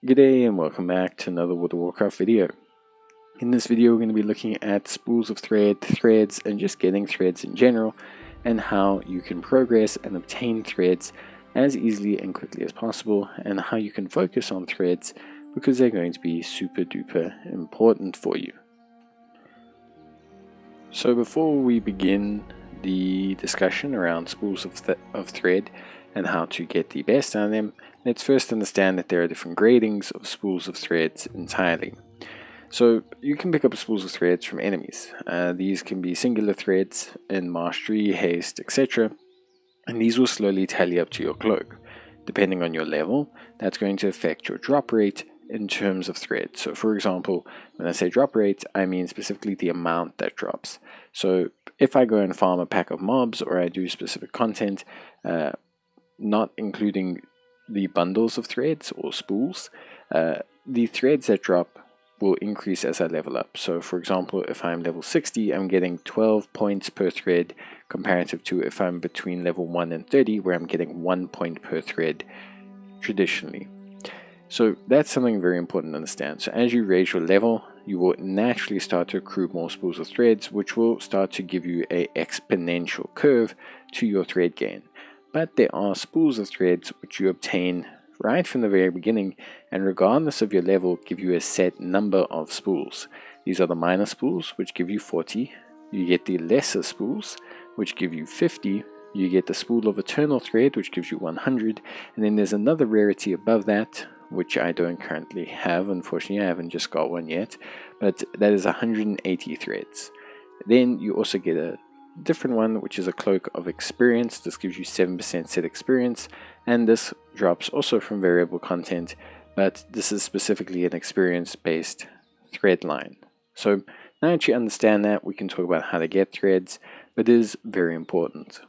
G'day and welcome back to another World of Warcraft video. In this video we're going to be looking at spools of threads, and just getting threads in general, and how you can progress and obtain threads as easily and quickly as possible, and how you can focus on threads because they're going to be super duper important for you. So before we begin the discussion around spools of thread and how to get the best out of them, let's first understand that there are different gradings of spools of threads entirely. So you can pick up spools of threads from enemies. These can be singular threads in mastery, haste, etc. And these will slowly tally up to your cloak. Depending on your level, that's going to affect your drop rate in terms of threads. So for example, when I say drop rate, I mean specifically the amount that drops. So if I go and farm a pack of mobs, or I do specific content, not including the bundles of threads or spools, the threads that drop will increase as I level up. So for example, if I'm level 60, I'm getting 12 points per thread, comparative to if I'm between level 1 and 30, where I'm getting 1 point per thread traditionally. So that's something very important to understand. So as you raise your level, you will naturally start to accrue more spools of threads, which will start to give you an exponential curve to your thread gain. But there are spools of threads which you obtain right from the very beginning, and regardless of your level, give you a set number of spools. These are the minor spools, which give you 40. You get the lesser spools, which give you 50. You get the spool of eternal thread, which gives you 100. And then there's another rarity above that, which I don't currently have. Unfortunately, I haven't just got one yet, but that is 180 threads. Then you also get a different one, which is a Cloak of Experience. This gives you 7% set experience, and this drops also from variable content, but this is specifically an experience based thread line. So now that you understand that, we can talk about how to get threads, but it is very important.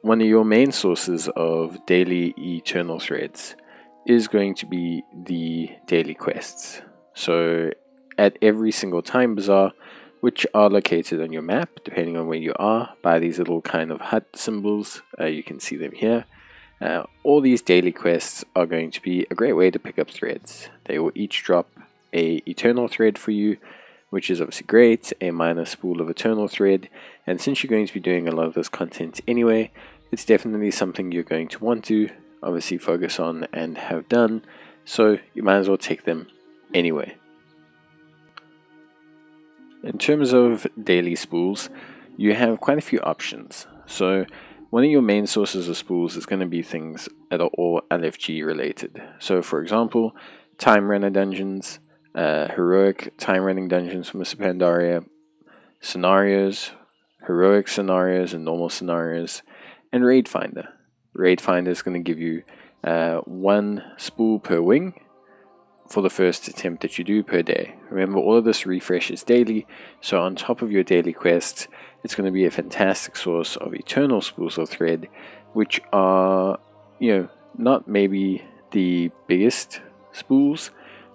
One of your main sources of daily eternal threads is going to be the daily quests. So at every single time bazaar, which are located on your map, depending on where you are, by these little kind of hut symbols. You can see them here. All these daily quests are going to be a great way to pick up threads. They will each drop a eternal thread for you, which is obviously great, a minor spool of eternal thread, and since you're going to be doing a lot of this content anyway, it's definitely something you're going to want to obviously focus on and have done, so you might as well take them anyway. In terms of daily spools, you have quite a few options. So one of your main sources of spools is going to be things that are all LFG related. So for example, time runner dungeons, heroic time running dungeons from Mists of Pandaria, scenarios, heroic scenarios and normal scenarios, and raid finder. Raid finder is going to give you 1 spool per wing for the first attempt that you do per day. Remember, all of this refreshes daily, so on top of your daily quests, it's going to be a fantastic source of eternal spools of thread, which are, not maybe the biggest spools,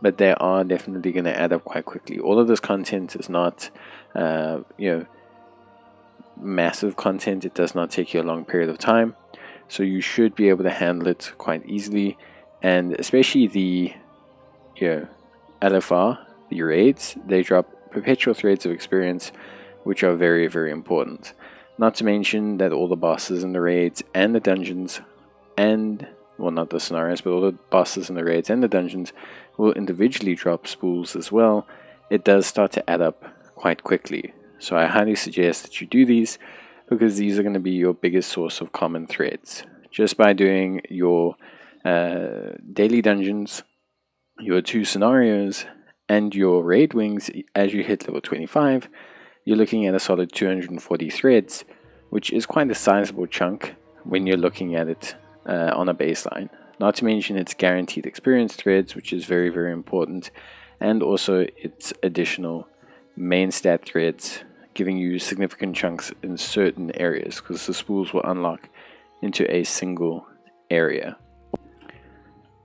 but they are definitely going to add up quite quickly. All of this content is not, massive content. It does not take you a long period of time, so you should be able to handle it quite easily, and especially the LFR, the raids, they drop perpetual threads of experience, which are very, very important. Not to mention that all the bosses in the raids and the dungeons, and, well, not the scenarios, but all the bosses in the raids and the dungeons will individually drop spools as well. It does start to add up quite quickly. So I highly suggest that you do these, because these are going to be your biggest source of common threads. Just by doing your daily dungeons, your 2 scenarios, and your raid wings as you hit level 25, you're looking at a solid 240 threads, which is quite a sizable chunk when you're looking at it on a baseline. Not to mention its guaranteed experience threads, which is very, very important, and also its additional main stat threads, giving you significant chunks in certain areas, because the spools will unlock into a single area.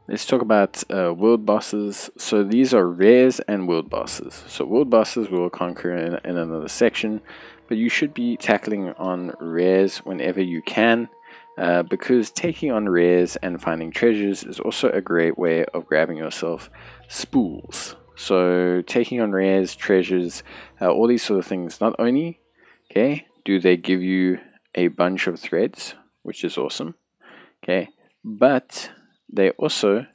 Let's talk about world bosses. So these are rares and world bosses. So world bosses we will conquer in another section, but you should be tackling on rares whenever you can. because taking on rares and finding treasures is also a great way of grabbing yourself spools. So taking on rares, treasures, all these sort of things, not only do they give you a bunch of threads, which is awesome, but they also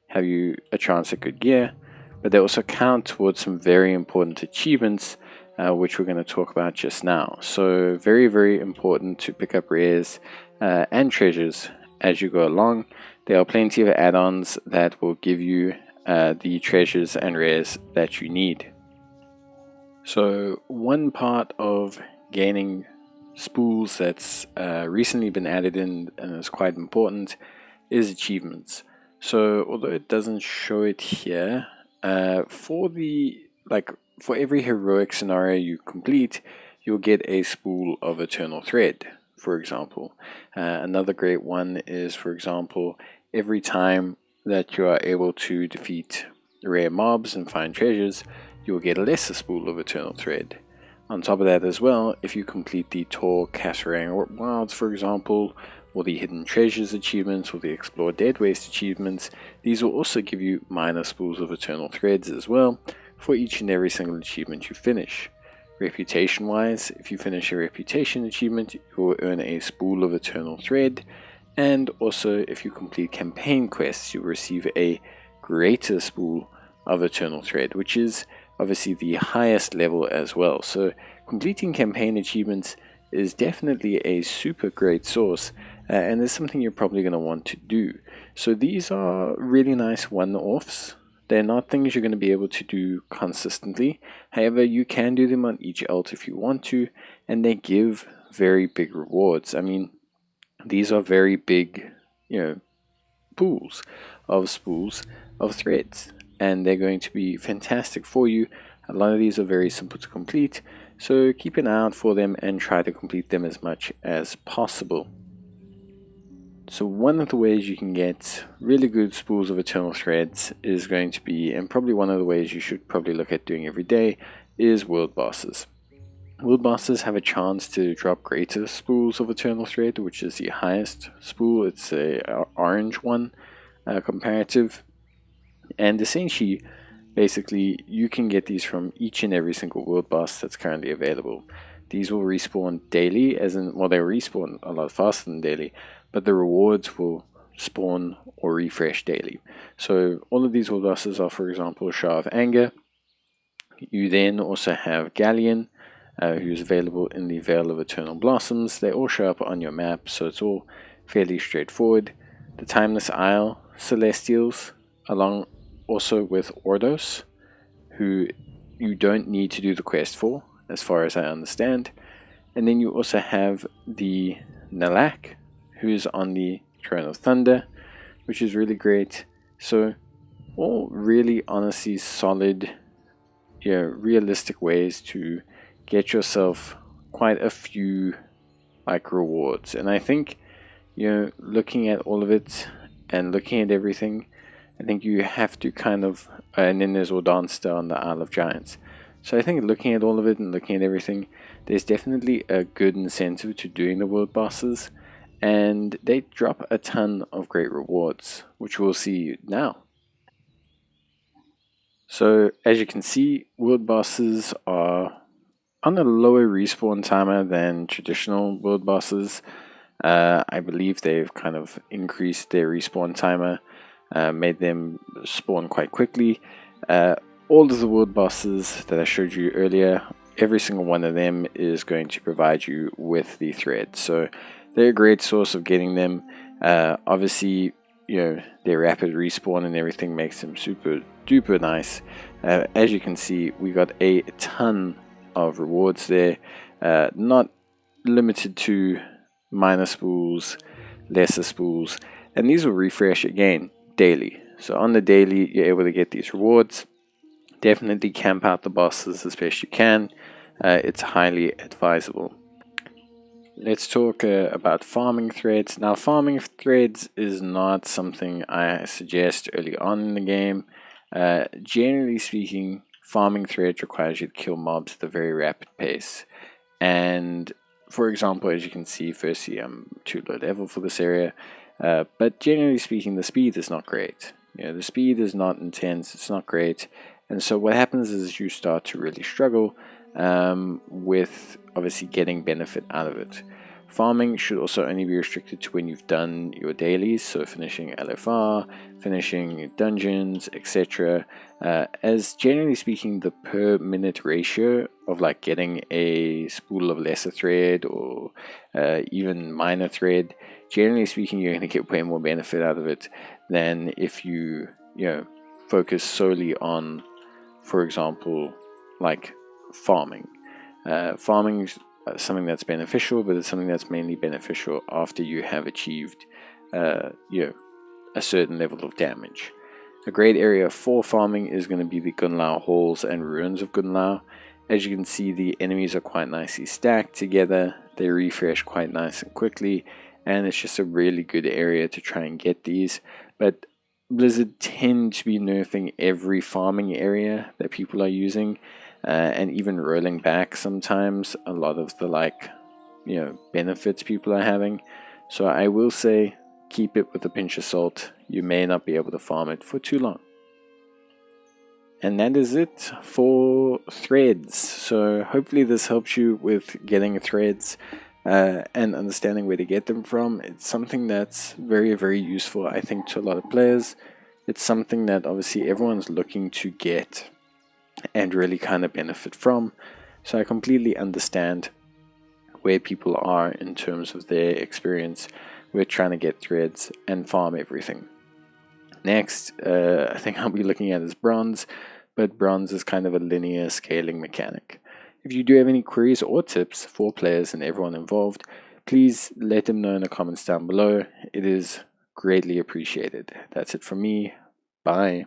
have you a chance at good gear, but they also count towards some very important achievements, which we're going to talk about just now. So very, very important to pick up rares and treasures as you go along. There are plenty of add-ons that will give you the treasures and rares that you need. So one part of gaining spools that's recently been added in and is quite important is achievements. So although it doesn't show it here, for every heroic scenario you complete, you'll get a spool of eternal thread, for example. Another great one is, for example, every time that you are able to defeat rare mobs and find treasures, you'll get a lesser spool of eternal thread. On top of that as well, if you complete the Tor Catarang Wilds, for example, or the Hidden Treasures achievements, or the Explore Dead Waste achievements, these will also give you minor spools of eternal threads as well for each and every single achievement you finish. Reputation wise, if you finish a reputation achievement, you will earn a spool of eternal thread, and also if you complete campaign quests, you'll receive a greater spool of eternal thread, which is obviously the highest level as well. So completing campaign achievements is definitely a super great source, and is something you're probably going to want to do. So these are really nice one-offs. They're not things you're going to be able to do consistently. However, you can do them on each elt if you want to, and they give very big rewards. I mean, these are very big, pools of spools of threads, and they're going to be fantastic for you. A lot of these are very simple to complete, so keep an eye out for them and try to complete them as much as possible. So one of the ways you can get really good spools of eternal threads is going to be, and probably one of the ways you should probably look at doing every day, is world bosses. World bosses have a chance to drop greater spools of eternal thread, which is the highest spool. It's a orange one, comparative, and essentially, basically, you can get these from each and every single world boss that's currently available. These will respawn daily, they respawn a lot faster than daily, but the rewards will spawn or refresh daily. So all of these world bosses are, for example, Shah of Anger. You then also have Galleon, who's available in the Veil of Eternal Blossoms. They all show up on your map, so it's all fairly straightforward. The Timeless Isle Celestials, along also with Ordos, who you don't need to do the quest for, as far as I understand. And then you also have the Nalak, who is on the Throne of Thunder, which is really great. So all really honestly solid, realistic ways to get yourself quite a few rewards. And I think, looking at all of it and looking at everything, I think you have to kind of, and then there's Ordanster on the Isle of Giants. So I think looking at all of it and looking at everything, there's definitely a good incentive to doing the world bosses, and they drop a ton of great rewards, which we'll see now. So as you can see, world bosses are on a lower respawn timer than traditional world bosses. I believe they've kind of increased their respawn timer, made them spawn quite quickly. All of the world bosses that I showed you earlier, every single one of them is going to provide you with the thread. So they're a great source of getting them. Obviously, their rapid respawn and everything makes them super duper nice. As you can see, we got a ton of rewards there, not limited to minor spools, lesser spools, and these will refresh again daily. So on the daily, you're able to get these rewards. Definitely camp out the bosses as best you can. It's highly advisable. Let's talk about farming threads. Now, farming threads is not something I suggest early on in the game. Generally speaking, farming threads requires you to kill mobs at a very rapid pace. And for example, as you can see, firstly, I'm too low level for this area, but generally speaking, the speed is not great. The speed is not intense, it's not great, and so what happens is you start to really struggle with obviously getting benefit out of it. Farming should also only be restricted to when you've done your dailies, so finishing LFR, finishing dungeons, etc. As generally speaking, the per minute ratio of like getting a spool of lesser thread or even minor thread, generally speaking, you're going to get way more benefit out of it than if you focus solely on, for example, like farming. Farming is something that's beneficial, but it's something that's mainly beneficial after you have achieved a certain level of damage. A great area for farming is going to be the Gunlao halls and ruins of Gunlao. As you can see, the enemies are quite nicely stacked together, they refresh quite nice and quickly, and it's just a really good area to try and get these. But Blizzard tend to be nerfing every farming area that people are using, and even rolling back sometimes a lot of the benefits people are having. So I will say keep it with a pinch of salt. You may not be able to farm it for too long. And that is it for threads. So hopefully this helps you with getting threads and understanding where to get them from. It's something that's very, very useful, I think, to a lot of players. It's something that obviously everyone's looking to get and really kind of benefit from. So I completely understand where people are in terms of their experience with trying to get threads and farm everything. Next, I think I'll be looking at is bronze, but bronze is kind of a linear scaling mechanic. If you do have any queries or tips for players and everyone involved, please let them know in the comments down below. It is greatly appreciated. That's it from me. Bye.